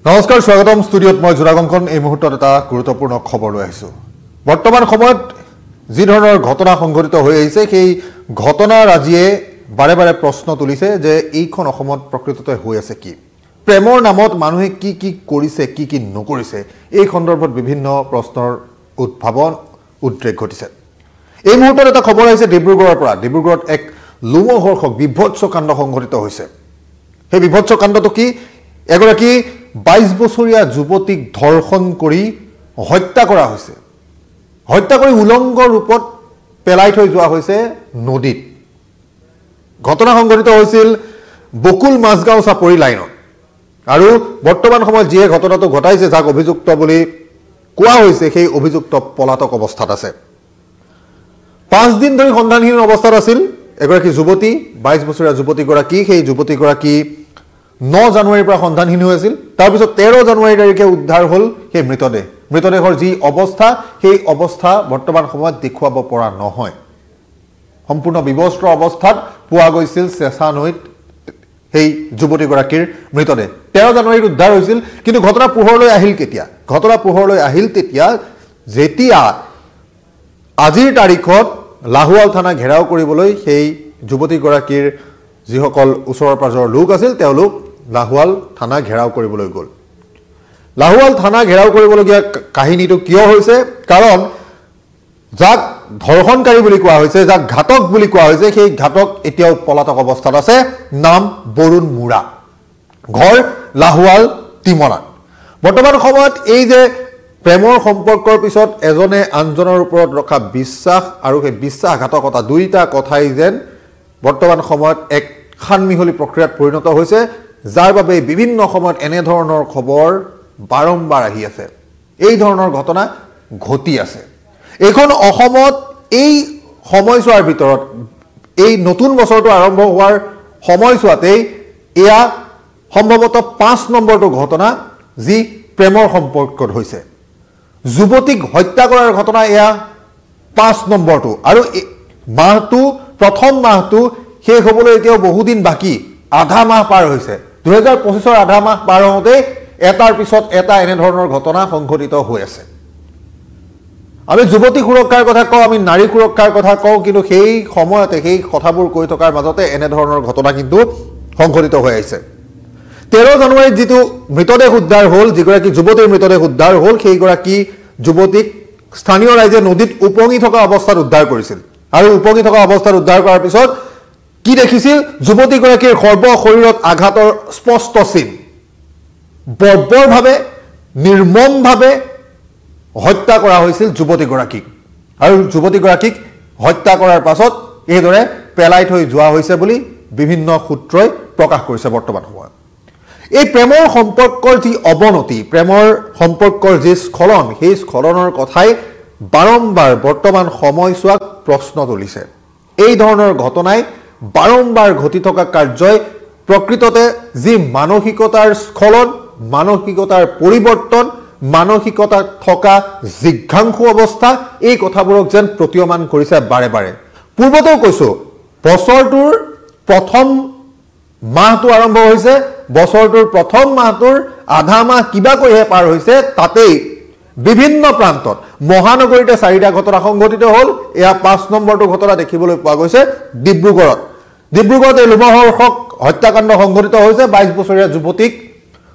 নমস্কাৰ স্বাগতম ষ্টুডিঅ'ত মই জোৰাগংকন এই মুহূৰ্তত এটা গুৰুত্বপূৰ্ণ খবৰ লৈ আহিছোঁ বৰ্তমান সময়ত যি ধৰণৰ ঘটনা সংঘটিত হৈ আহিছে সেই ঘটনাৰ আজিয়ে বাৰে বাৰে প্ৰশ্ন তুলিছে যে এইখন অসমত প্ৰকৃততে হৈ আছে কি প্ৰেমৰ নামত মানুহে কি কি কৰিছে কি কি নকৰিছে এই সন্দৰ্ভত বিভিন্ন প্ৰশ্নৰ উদ্ভাৱন উদ্ৰেক ঘটিছে এই মুহূৰ্তত এটা খবৰ আহিছে ডিব্ৰুগড়ৰ পৰা ডিব্ৰুগড়ত এক লোমহৰ্ষক বিভৎস কাণ্ড সংঘটিত হৈছে সেই বিভৎস কাণ্ডটো কি এগৰাকী 22 বছৰীয়া যুৱতীক ধৰ্ষণ কৰি হত্যা কৰা হৈছে হত্যা কৰি উলংগ ৰূপত পেলাই থৈ যোৱা হৈছে নদীত ঘটনা সংঘটিত হৈছিল বকুল মাছগাঁও চাপৰি লাইনত আৰু বৰ্তমান সময়ত যিয়ে ঘটনাটো ঘটাইছে যাক অভিযুক্ত বুলি কোৱা হৈছে সেই অভিযুক্ত পলাতক অৱস্থাত আছে 5 দিন ধৰি সন্ধানহীন অৱস্থাত আছিল এগৰাকী যুৱতী 22 বছৰীয়া যুৱতীগৰাকী সেই যুৱতীগৰাকী 9 জানুৱাৰীৰ পৰা সন্ধানহীন হৈ আছিল তাৰ পিছত 13 জানুৱাৰী তাৰিখে উদ্ধাৰ হ'ল সেই মৃতদেহৰ যি অৱস্থা সেই অৱস্থা বৰ্তমান সময়ত দেখুৱাব পৰা নহয় সম্পূৰ্ণ বিবস্ত্ৰ অৱস্থাত পোৱা গৈছিল চেঁচা নৈত সেই যুৱতীগৰাকীৰ মৃতদেহ 13 জানুৱাৰীত উদ্ধাৰ হৈছিল কিন্তু ঘটনা পোহৰলৈ আহিল তেতিয়া যেতিয়া আজিৰ তাৰিখত লাহুৱাল থানা ঘেৰাও কৰিবলৈ সেই যুৱতীগৰাকীৰ যিসকল ওচৰৰ পাজৰৰ লোক আছিল তেওঁলোক লাহুৱাল থানা ঘেৰাও কৰিবলৈ গ'ল লাহুৱাল থানা ঘেৰাও কৰিবলগীয়া কাহিনীটো কিয় হৈছে কাৰণ যাক ধৰ্ষণকাৰী বুলি কোৱা হৈছে যাক ঘাতক বুলি কোৱা হৈছে সেই ঘাতক এতিয়াও পলাতক অৱস্থাত আছে নাম বৰুণ মুৰা ঘৰ লাহুৱাল তিমনাত বৰ্তমান সময়ত এই যে প্ৰেমৰ সম্পৰ্কৰ পিছত এজনে আনজনৰ ওপৰত ৰখা বিশ্বাস আৰু সেই বিশ্বাসঘাতকতা দুইটা কথাই যেন বৰ্তমান সময়ত এক খানমিহলি প্ৰক্ৰিয়াত পৰিণত হৈছে যাৰ বাবে বিভিন্ন সময়ত এনে ধৰণৰ খবৰ বাৰম্বাৰ আহি আছে এই ধৰণৰ ঘটনা ঘটি আছে এখন অসমত এই সময়ছোৱাৰ ভিতৰত এই নতুন বছৰটো আৰম্ভ হোৱাৰ সময়ছোৱাতেই এয়া সম্ভৱতঃ 5 নম্বৰটো ঘটনা যি প্ৰেমৰ সম্পৰ্কত হৈছে যুৱতীক হত্যা কৰাৰ ঘটনা এয়া 5 নম্বৰটো আৰু মাহটো প্ৰথম মাহটো শেষ হ'বলৈ এতিয়াও বহুদিন বাকি আধা মাহ পাৰ হৈছে 2025ৰ আধা মাহ পাৰ হওঁতে এটাৰ পিছত এটা এনে ধৰণৰ ঘটনা সংঘটিত হৈ আছে আমি যুৱতী সুৰক্ষাৰ কথা কওঁ আমি নাৰী সুৰক্ষাৰ কথা কওঁ কিন্তু সেই সময়তে সেই কথাবোৰ কৈ থকাৰ মাজতে এনে ধৰণৰ ঘটনা কিন্তু সংঘটিত হৈ আহিছে 13 জানুৱাৰীত যিটো মৃতদেহ উদ্ধাৰ হ'ল যিগৰাকী যুৱতীৰ মৃতদেহ উদ্ধাৰ হ'ল সেইগৰাকী যুৱতীক স্থানীয় ৰাইজে নদীত উপঙি থকা অৱস্থাত উদ্ধাৰ কৰিছিল আৰু উপঙি থকা অৱস্থাত উদ্ধাৰ কৰাৰ পিছত কি দেখিছিল যুৱতীগৰাকীৰ সৰ্ব শৰীৰত আঘাতৰ স্পষ্ট চিন বৰ্বৰভাৱে নিৰ্মমভাৱে হত্যা কৰা হৈছিল যুৱতীগৰাকীক আৰু যুৱতীগৰাকীক হত্যা কৰাৰ পাছত এইদৰে পেলাই থৈ যোৱা হৈছে বুলি বিভিন্ন সূত্ৰই প্ৰকাশ কৰিছে বৰ্তমান সময়ত এই প্ৰেমৰ সম্পৰ্কৰ যি অৱনতি প্ৰেমৰ সম্পৰ্কৰ যি স্খলন সেই স্খলনৰ কথাই বাৰম্বাৰ বৰ্তমান সময়ছোৱাক প্ৰশ্ন তুলিছে এই ধৰণৰ ঘটনাই বাৰম্বাৰ ঘটি থকা কাৰ্যই প্ৰকৃততে যি মানসিকতাৰ স্খলন মানসিকতাৰ পৰিৱৰ্তন মানসিকতা থকা জিজ্ঞাসু অৱস্থা এই কথাবোৰক যেন প্ৰতীয়মান কৰিছে বাৰে বাৰে পূৰ্বতেও কৈছো বছৰটোৰ প্ৰথম মাহটো আৰম্ভ হৈছে বছৰটোৰ প্ৰথম মাহটোৰ আধা মাহ কিবা কৰিহে পাৰ হৈছে তাতেই বিভিন্ন প্ৰান্তত মহানগৰীতে 4টা ঘটনা সংঘটিত হ'ল এয়া 5 নম্বৰটো ঘটনা দেখিবলৈ পোৱা গৈছে ডিব্ৰুগড়ত এই লোমহৰ্ষক হত্যাকাণ্ড সংঘটিত হৈছে 22 বছৰীয়া যুৱতীক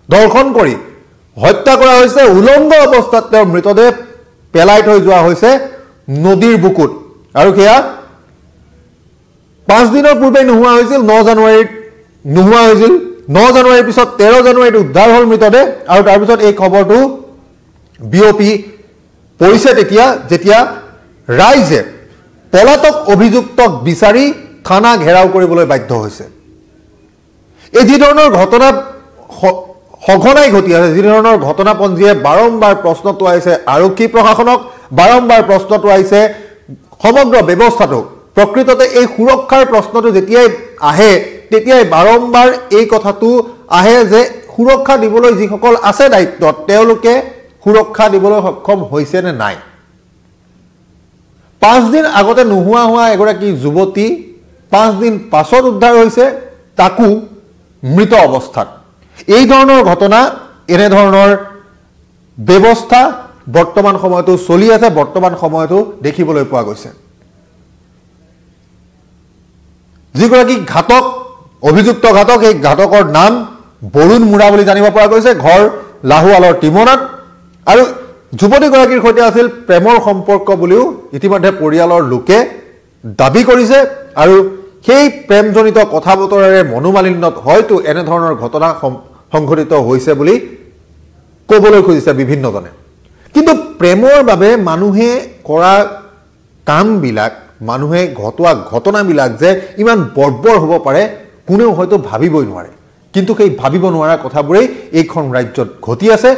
ধৰ্ষণ কৰি হত্যা কৰা হৈছে উলংগ অৱস্থাত তেওঁৰ মৃতদেহ পেলাই থৈ যোৱা হৈছে নদীৰ বুকুত আৰু সেয়া 5 দিনৰ পূৰ্বে নোহোৱা হৈছিল 9 জানুৱাৰীত নোহোৱা হৈছিল 9 জানুৱাৰীৰ পিছত 13 জানুৱাৰীত উদ্ধাৰ হ'ল মৃতদেহ আৰু তাৰ পিছত এই খবৰটো বিয়পি পৰিছে যেতিয়া ৰাইজে পলাতক অভিযুক্তক বিচাৰি থানা ঘেৰাও কৰিবলৈ বাধ্য হৈছে এই যি ধৰণৰ ঘটনা সঘনাই ঘটি আছে যি ধৰণৰ ঘটনাপঞ্জীয়ে বাৰম্বাৰ প্ৰশ্ন তোলাইছে আৰক্ষী প্ৰশাসনক বাৰম্বাৰ প্ৰশ্ন তোলাইছে সমগ্ৰ ব্যৱস্থাটো প্ৰকৃততে এই সুৰক্ষাৰ প্ৰশ্নটো যেতিয়াই আহে তেতিয়াই বাৰম্বাৰ এই কথাটো আহে যে সুৰক্ষা দিবলৈ যিসকল আছে দায়িত্বত তেওঁলোকে সুৰক্ষা দিবলৈ সক্ষম হৈছে নে নাই 5 দিন আগতে নোহোৱা হোৱা এগৰাকী যুৱতী 5 দিন পাছত উদ্ধাৰ হৈছে তাকো মৃত অৱস্থাত এই ধৰণৰ ঘটনা এনেধৰণৰ ব্যৱস্থা বৰ্তমান সময়তো চলি আছে, বৰ্তমান সময়তো দেখিবলৈ পোৱা গৈছে। যিগৰাকী ঘাতক, অভিযুক্ত ঘাতক, এই ঘাতকৰ নাম বৰুণ মুৰা বুলি জানিব পৰা গৈছে, ঘৰ লাহোৱালৰ টিমনাত, আৰু যুৱতীগৰাকীৰ সৈতে আছিল প্ৰেমৰ সম্পৰ্ক বুলিও ইতিমধ্যে পৰিয়ালৰ লোকে দাবী কৰিছে, আৰু সেই প্ৰেমজনিত কথা বতৰাৰে মনোমালিন্যত হয়তো এনেধৰণৰ ঘটনা সংঘটিত হৈছে বুলি ক'বলৈ খুজিছে বিভিন্নজনে। কিন্তু প্ৰেমৰ বাবে মানুহে কৰা কামবিলাক, মানুহে ঘটোৱা ঘটনাবিলাক যে ইমান বৰ্বৰ হ'ব পাৰে কোনেও হয়তো ভাবিবই নোৱাৰে। কিন্তু সেই ভাবিব নোৱাৰা কথাবোৰেই এইখন ৰাজ্যত ঘটি আছে,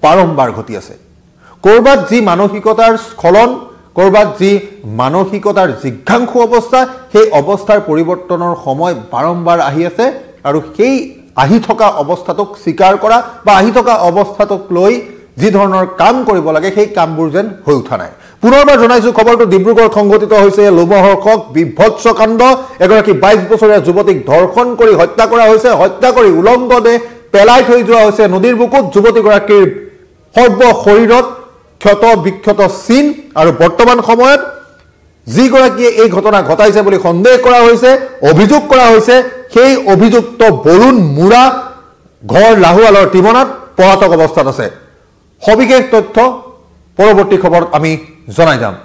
বাৰম্বাৰ ঘটি আছে। ক'ৰবাত যি মানসিকতাৰ স্খলন, ক'ৰবাত যি মানসিকতাৰ জিঘাংসু অৱস্থা, সেই অৱস্থাৰ পৰিৱৰ্তনৰ সময় বাৰম্বাৰ আহি আছে, আৰু সেই আহি থকা অৱস্থাটোক স্বীকাৰ কৰা বা আহি থকা অৱস্থাটোক লৈ যি ধৰণৰ কাম কৰিব লাগে সেই কামবোৰ যেন হৈ উঠা নাই। পুনৰবাৰ জনাইছোঁ, খবৰটো ডিব্ৰুগড়ত সংঘটিত হৈছে লোমহৰ্ষক বিভৎস কাণ্ড। এগৰাকী 22 বছৰীয়া যুৱতীক ধৰ্ষণ কৰি হত্যা কৰা হৈছে, হত্যা কৰি উলংগ দেহ পেলাই থৈ যোৱা হৈছে নদীৰ বুকুত। যুৱতীগৰাকীৰ সৰ্ব শৰীৰত ক্ষত বিক্ষত চিন, আৰু বৰ্তমান সময়ত যিগৰাকীয়ে এই ঘটনা ঘটাইছে বুলি সন্দেহ কৰা হৈছে, অভিযোগ কৰা হৈছে, সেই অভিযুক্ত বৰুণ মুৰা ঘৰ লাহোৱালৰ টিমনাত পলাতক অৱস্থাত আছে। সবিশেষ তথ্য পৰৱৰ্তী খবৰত আমি জনাই যাম।